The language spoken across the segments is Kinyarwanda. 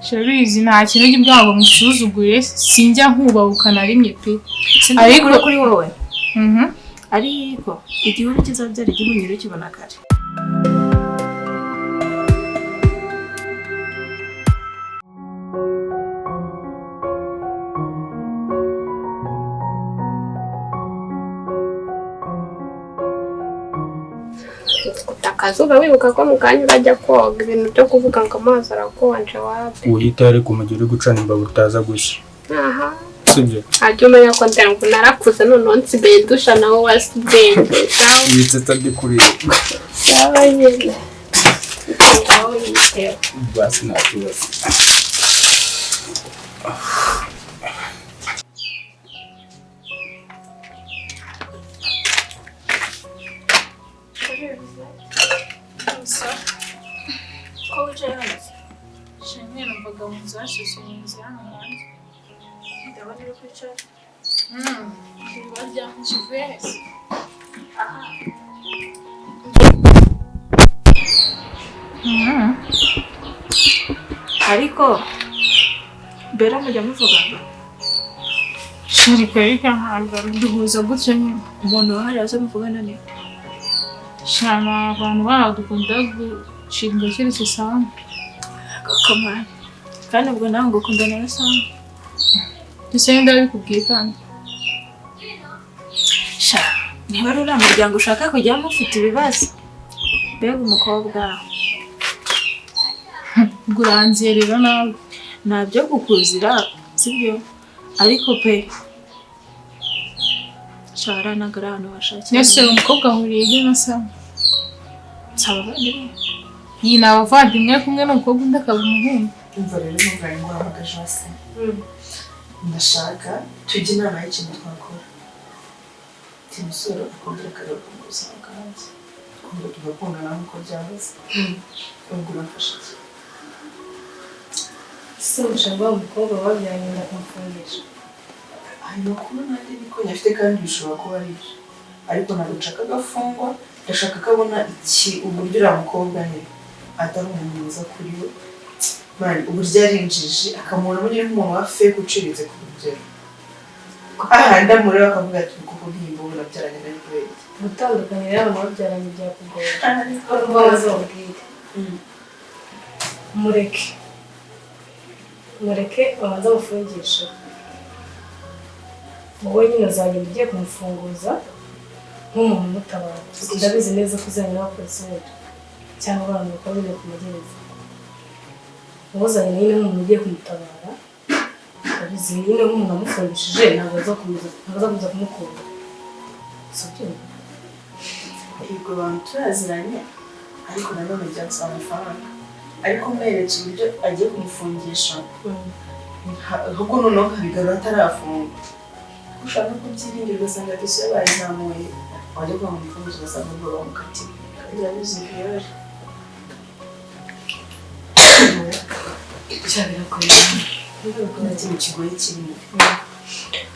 Shabizi nta kintu gibwago musuzugure sinjya nkubabuka na rimwe pe. Ariko kuri wowe. Ariko igihugu kizabyara igihunyiro kibona kare. Akazuba wibuka ko mukanya urajya koga ibintu byo kuvuga ngo amazi arakonje wapi. Uhita ari kumugire gucana imbaga utaza gushya. Aha. Sibyo. Ajya umenya ko ndango narakuze none nsigaye dusha nawe wasubwenge. Sawa. Yitse tadi kuri. Sawa nyine. Sawa nyine. Basi nakibaza. Ariko bera mujya muvugana. Sharika ntabwo duhuza gutyo nyine. Umuntu wahari aza muvugana ne. Shana abantu badukunda gucinga kiretse sana. Gakamana. Kandi ubwo nawe ngo kundana na sana. Duse ndabikubwiye kandi. Sha, niba ari umuryango ushaka kujyamo ufite ibibazo. Bega umukobwa. Gurangiye rero nawe. Nabyo kukuzira, sibyo? Ariko pe. Shara nagarano washakira. Yose umukobwa ahuriye na sana. Saba bandi. Yina abavandimwe kumwe n'umukobwa ndakaba umuhungu. Umva rero mugari ngo amagaje wase. Ndashaka tujye inama y'ikintu twakora. Timusoro akongera akaruhuka mu buzima bwanjye. Kumva tugakundana nk'uko byahoze. Ubwo urafasha iki? Se ushaka umukobwa wabyanye ndakumfungisha. Hanyuma kuba nanjye niko nyafite kandi bishobora kuba ari byo. Ariko ntabwo nshaka agafungwa, ndashaka kabona iki uburyo uriya mukobwa he atari umuntu mwiza kuri we. Mani uburyo arinjije akamubona muri nk'umuntu wa fake uciritse ku rugero. Aha ndamureba akavuga ati kuko bwimbo burabyaranye na kubera. Gutandukanya rero babyaranye byakugora. Ariko bazobwira. Mureke abanza gufungisha. Wowe nyine uzajya ugiye kumufunguza nk'umuntu mutabara. Ndabizi neza ko uzajya wakoze cyangwa abantu bakorera ku magereza. Uzajya nyine nk'umuntu ugiye kumutabara. Ndabizi nyine nk'umuntu amufungishije ntabwo azakomeza kumukunda. Sibyo? Yego abantu turaziranye ariko nanone byansaba amafaranga. Ariko mweretse uburyo agiye kumufungisha. Ahubwo noneho kabigarura atarafunga. Ushaka kubyiringira ugasanga dosiye bayizamuye wajya kwa mufunguzi ugasanga ubwo bamukatiye. Ndabizi rero. Cyabira ko nta kintu kigoye kirimo.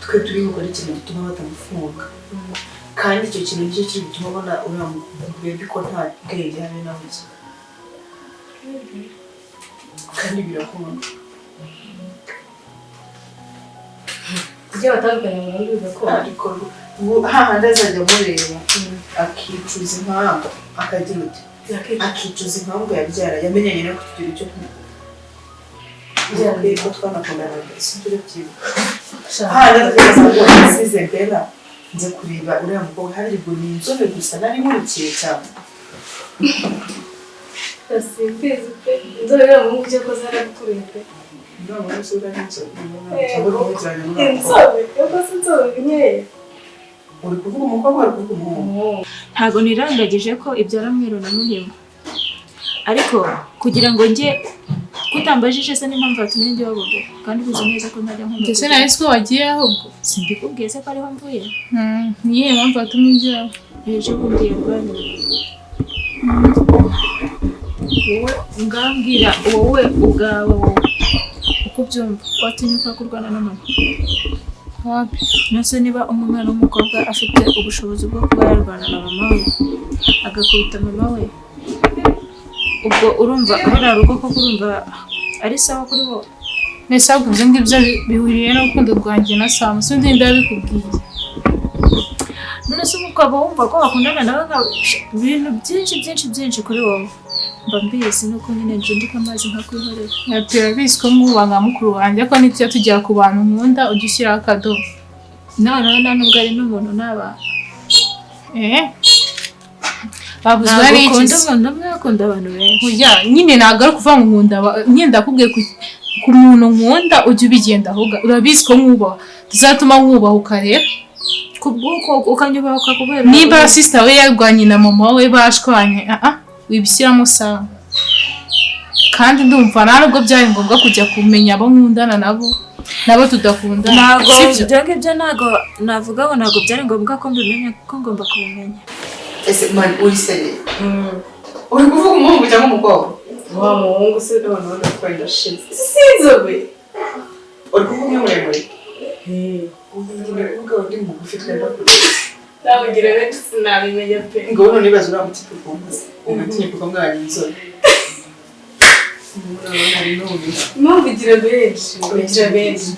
Twe turi gukora ikintu gituma batamufunga. Kandi icyo kintu nicyo kiri gutuma ubona uriya mubebe ko nta bwenge habe na buke. Kandi birakunda. Kugira batandukanye burundu bigakora. Ariko hahandi azajya amureba akicuza impamvu akagira uti akicuza impamvu yabyara yamenyanye no kutugira icyo kumva. Ko twanakundanaga sibyo byibuka. Hahandi azajya asize mbera nze kureba uriya mukobwa hari ngo ni inzobe gusa nari nkurikiye cyane. Simbizi pe. Inzobe rero mu byo ko zarakuriye pe. Ndabona wese uri inzobe. Inzobe, yego se inzobe nyeye. Uri kuvuga umukobwa ari kuvuga umuhungu. Ntago nirangagije ko ibyara mwero na muhima. Ariko kugira ngo njye kutambajije se n'impamvu yatumye njye waboga kandi uzi neza ko ntajya nkumva. Ndetse nawe siko wagiye ahubwo. Simbikubwiye se ko ariho mvuye. Niye mpamvu yatumye njye aho. Ejo bundi yarwanye. Wowe ngambwira wowe ubwawe uko byumva watinyuka kurwana na mama. Wapi? Nase niba umwana w'umukobwa afite ubushobozi bwo kuba yarwana na mama we agakubita mama we ubwo urumva hari urugo ko kurumva ari sawa kuri wowe. Nese ahubwo ibyo ngibyo bihuriye n'urukundo rwanjye na Sam, sinzi ndabikubwiye. None se ukaba wumva ko bakundana nawe ibintu byinshi kuri wowe. Mba mbizi nuko nyine nje ndika amazi nkakwihorera. Yaturabizi ko mwubanga mukuru wanjye ko nityo tujya ku bantu nkunda ujya ushyiraho akadomo. None nubwo ari n'umuntu n'aba. Babuzwa n'iki? Akunda abantu benshi. Oya, nyine ntabwo ari kuvuga ngo nkunda, nyine ndakubwiye ku muntu nkunda ujya ubigenda ahubwo. Urabizi ko mwubaha. Tuzatuma mwubahuka rero. Kubwuko ukanyubahuka kubera. Niba sister we yarwanye na mama we bashwanye, wibishyiramo Sam. Kandi ndumva ntabwo byari ngombwa kujya kumenya abo nkundana nabo tudakundana. Ntabwo ibyo ntabwo navuga ngo ntabwo byari ngombwa ko mbimenya ko ngomba kubimenya. Ese mani uyisenye. Uri kuvuga umuhungu cyangwa umukobwa? Wa muhungu se none twenda shize. Sinzobe. Uri kuvuga muremure? Uvuga undi mugufi twenda kureba. Nabugira benshi sinabimenya pe. Ngo none nibaza uramutse kuvuga. Ugatinye kuko mwana inzobe. Impamvu igira benshi.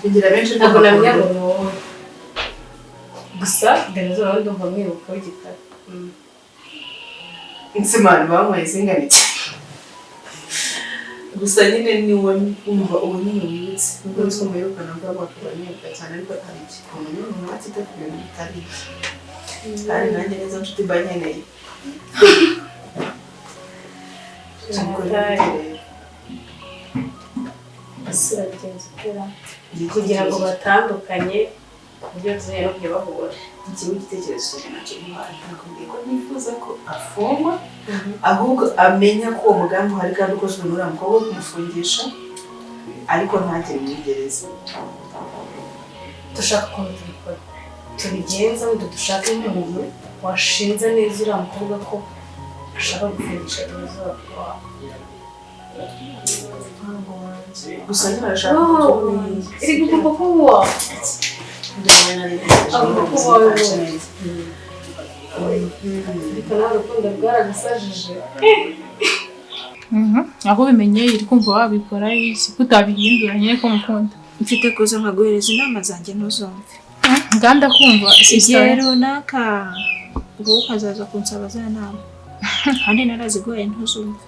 Igira benshi ntabwo namenya ngo ni wowe. Gusa mbere zose ndumva mwibuka w'igitare. Nsimani bamuhaye zinganike. Gusa nyine ni wumva ubu nyine wibutse. Nubwo nzi ko muyirukana mvuga ko bakubanibuka cyane ariko hari ikintu n'umuntu watita ku bintu bitari. Kandi nanjye neza nshuti mba nkeneye. Kugira ngo batandukanye ibyo tuzanye no bahura. Ikigo igitekerezo cyaje nacyo muhari nakubwiye ko nifuza ko afungwa ahubwo amenya ko uwo mugambi uhari kandi ukozwe n'uriya mukobwa wo kumufungisha ariko ntagere muri gereza. Dushaka ukuntu tubikora tubigenza wenda dushaka umuntu washinze neza uriya mukobwa ko ashaka gufungisha gereza wawe. Gusa nyine arashaka kutubuye iri gupapa kuwa urukundo rwaragasajije. Aho bimenyeye iri kumva wabikora iki kutabihindura nyine ko mukunda. Mfite kuza nkaguhereza inama zanjye ntuzumve. Nganda kumva igihe runaka ubwo ukazaza kunsaba za nama kandi naraziguye ntuzumve.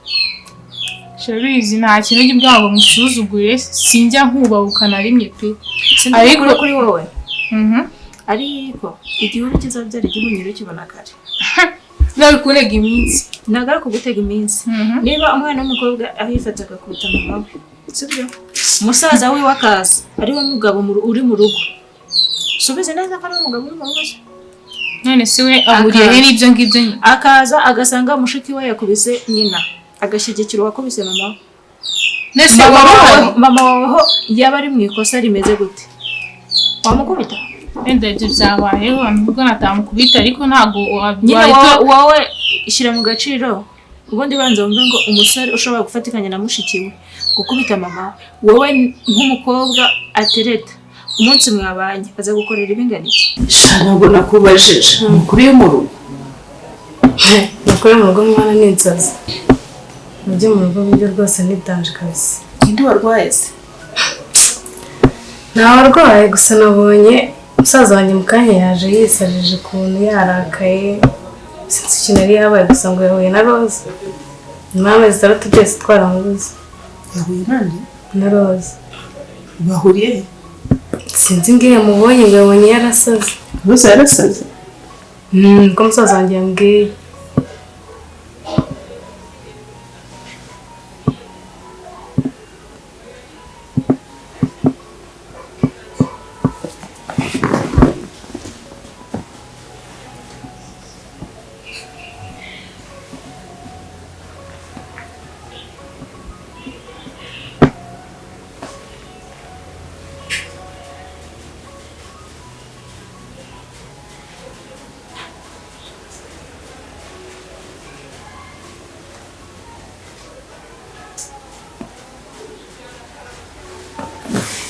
Shabizi nta kintu gibwago musuzugure sinjya nkubahuka na rimwe pe. Ariko kuri wowe ariko igihugu kizabyara igihunyiro kibona kare. Nawe kunega iminsi. Nagara kugutega iminsi. Niba umwana w'umukobwa ahifataga kuruta mama we. Sibyo? Musaza we wakaza ari we mugabo uri mu rugo. Subize neza ko ari umugabo uri mu rugo. None se we ahuriye he n'ibyo ngibyo nyine. Akaza agasanga mushiki we yakubise nyina. Agashyigikira wakubise mama we. Nese mama wawe ho yaba ari mu ikosa rimeze gute? Wamukubita? Enda ibyo byabayeho nubwo natamukubita ariko ntago nyine wowe ishyira mu gaciro. Ubundi banza wumve ngo umusore ushobora gufatikanya na mushiki we gukubita mama wowe nk'umukobwa atereta umunsi mwabanye aza gukorera ibinganike. Ntabwo nakubajije mukuriye mu rugo. Nakuriye mu rugo mwana n'insazi. Mujye mu rugo buryo rwose nidanje kabisa. Indi warwaye se? Nawarwaye gusa nabonye umusaza wanjye mu kanya yaje yisajije ukuntu yarakaye. Sinzi ikintu yari yabaye gusa ngo yahuye na Rose. Nyuma y'amezi 3 byose twaramubuze. Yahuye nande? Na Rose. Bahuriye he? Sinzi ngiye mubonye ngo yabonye yarasaze. Rose yarasaze? Ko umusaza wanjye yambwiye.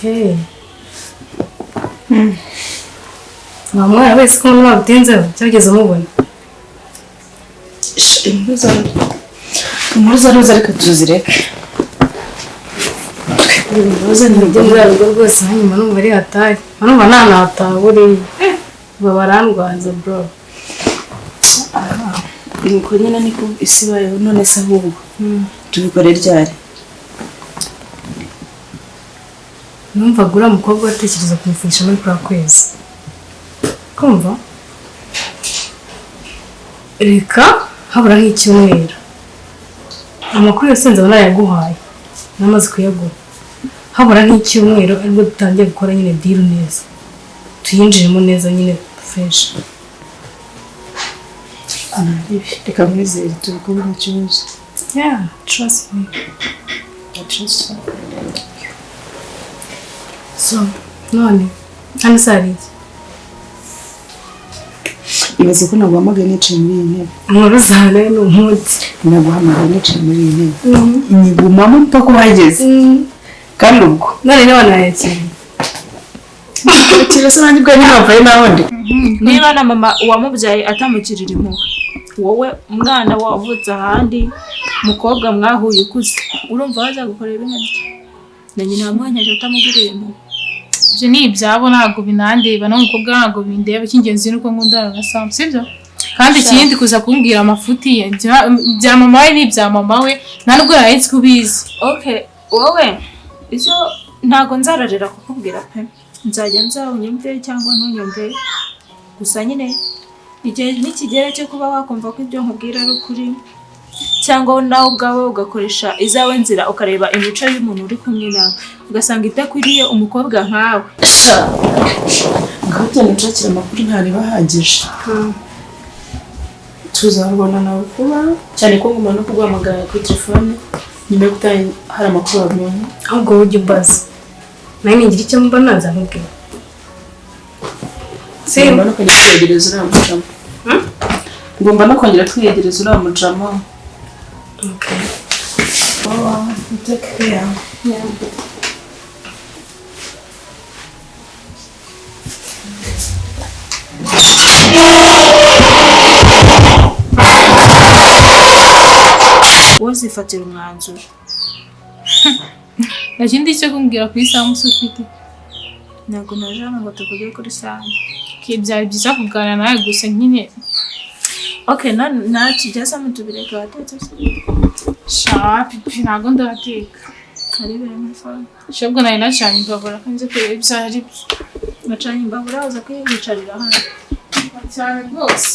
Hey. Mama wese ko mwabutenzeho cyageze mubona. Impuza reka tuzireke. uzanye ibyo muri rugo rwose hanyuma numva ari hatari numva ntanataha buriya barandwaza bro nuko nyine niko isi ibayeho none se ahubwo tubikore ryari numvaga uriya mukobwa watekereza kumufungisha muri kwa kwezi kumva reka habura nk'icyumweru amakuru yose nzaba nayaguhaye namaze kuyaguha habura nk'icyumweru aribwo dutangiye gukora nyine deal neza tuyinjiremo neza nyine fresh reka mwizere tubikore mu kibazo yeah trust me so none hano sari ibaze ko naguhamagaye nicaye muri iyi ntebe inkuru zawe ni umunsi naguhamagaye nicaye muri iyi ntebe inyigumamo mpaka uhageze kandi ubwo none niba nayakira kirasa nanjye ubwo ntihamvaye naho ndi niba na mama uwamubyaye atamukirira impuhwe wowe umwana wavutse ahandi mukobwa mwahuye ukuze urumva wazagukorera ibintu na nyina wamwanyaje atamugiriye impuhwe ibyo ni ibyabo ntabwo binandeba n'umukobwa ntabwo bindeba icy'ingenzi ni uko nkundana na Sam sibyo kandi ikindi kuza kumbwira amafuti ye bya mama we n'ibya mama we nta nubwo nahise kubizi okay wowe icyo ntabwo nzararira kukubwira pe nzajya unyumve cyangwa ntunyumve gusa nyine igihe nikigera cyo kuba wakumva ko ibyo nkubwira ari ukuri cyangwa nawe ubwawe ugakoresha izawe nzira ukareba imico y'umuntu uri kumwe nawe ugasanga itakwiriye umukobwa nkawe ngaho cyane nshakira amakuru ntari bahagije tuzabona nawe kuba cyane ko ngomba no kuguhamagara kuri telefone nyuma yo gutanga hari amakuru wabonye ahubwo ujya umbaza nawe ningira icyo mba naza nkubwira ngomba no kongera kwiyegereza uriya mujama ngomba no kongera kwiyegereza uriya mujama okay take care wozifatira umwanzuro nta kindi cyo kumbwira kuri Sam ufite ntabwo naje hano ngo tuvuge kuri Sam byari byiza kuganira nawe gusa nyine okay ntacyo bya Sam tubireka watetse pipi ntabwo ndateka karibu mfana shabwo nari nacanye imbabura kandi kureba ibyo ari byo nacanye imbabura uza kwiyicarira hano cyane rwose